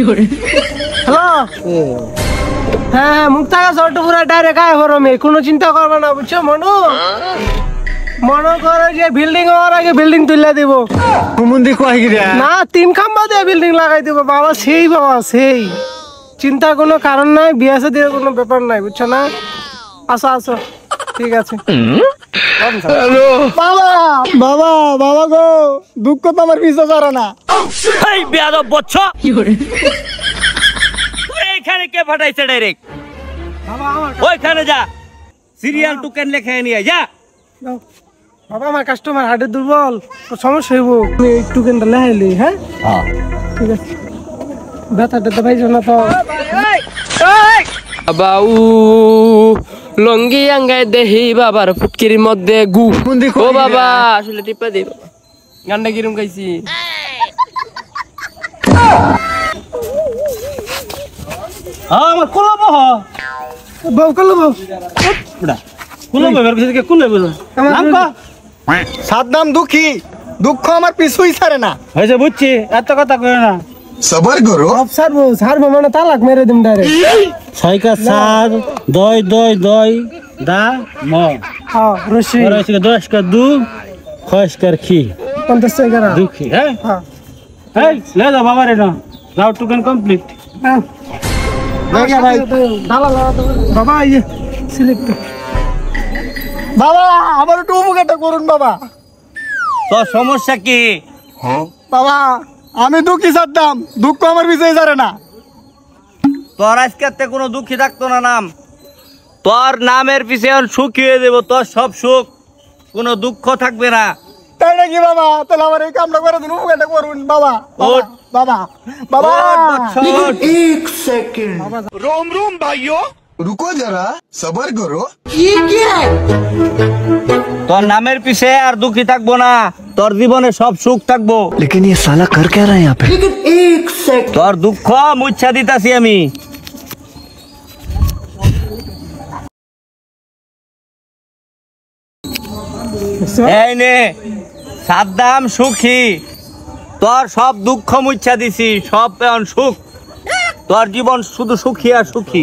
Hello হ্যাঁ মুক্তা গাছ পুরা ডাইরেক্ট আয় গরমে কোনো চিন্তা করবে না বুঝছো মনু মনে করে যে বিল্ডিং হওয়ার আগে বিল্ডিং তুলে দিব না 3 খাম্বা দিয়ে বিল্ডিং লাগাই দিব বাবা সেই চিন্তার কোনো কারণ নাই বিয়ে শাদীর কোনো ব্যাপার নাই বুঝছো না আসো আসো ঠিক আছে বাবা বাবা বাবা গো দুঃখ তো আমার পিছু ছাড়ে না এই বেয়াদব বচ্চ এইখানে কে ফাটাইছে ডাইরেক্ট বাবা আমার ওইখানে যা সিরিয়াল টুকেন লেখা নিয়ে যা বাবা আমার কাস্টমার হার্টে দুর্বল তো সমস্যা হইব আমি একটু কেনটা লেখাইলি হ্যাঁ ঠিক আছে ব্যথাটা তো পাইছো না তো বাউ লঙ্গি আঙ্গাই দেহি বাবার ফুটকির মধ্যে গু ও বাবা আসলে টিপা দি গান্ডা কিরম গাইছি আমার কোলাবো বউ কলবো বড়া কোলাবো বের থেকে কোলাবো নাম কা সাদ্দাম দুঃখী দুঃখ আমার পিছুই ছাড়ে না হইছে বুঝছি এত কথা কই না सबर करो ছাড়বো মানে তালাক মেরে দিম ডাইরেক্ট 6 का 7 2 2 2 দা ম হ্যাঁ রশি 10 का 2 খস কর খি 50 টাকা দুঃখী হ্যাঁ হ্যাঁ এই ले जा बाबा रे ना राउट टुकन कंप्लीट হ্যাঁ ভাই ডালা লাগা তো বাবা এই সিলেক্ট বাবা আমার একটু উপকারটা করুন বাবা তো সমস্যা কি বাবা আমি দুঃখী সাদ্দাম দুঃখ আমার পিছুই ছাড়ে না তোর আজকে কোনো দুঃখী থাকতো না নাম তোর নামের পিছে সুখী হয়ে দেব তোর সব সুখ কোনো দুঃখ থাকবে না তাই নাকি বাবা তাহলে আমার এই কামটা করে দিন উপকারটা করুন বাবা ওঠ। বাবা বাবা एक सेकंड रोम रोम भाइयों रुको जरा सबर करो তোর নামের পিছে আর দুঃখী থাকবো না তোর জীবনে সব সুখ থাকবো लेकिन ये साला कर क्या रहा है यहाँ पे? তোর দুঃখ মুচ্ছা দিতাছি আমি এই নে সাদ্দাম সুখী তোর সব দুঃখ মুচ্ছা দিছি সব এখন সুখ তোর জীবন শুধু সুখী আর সুখী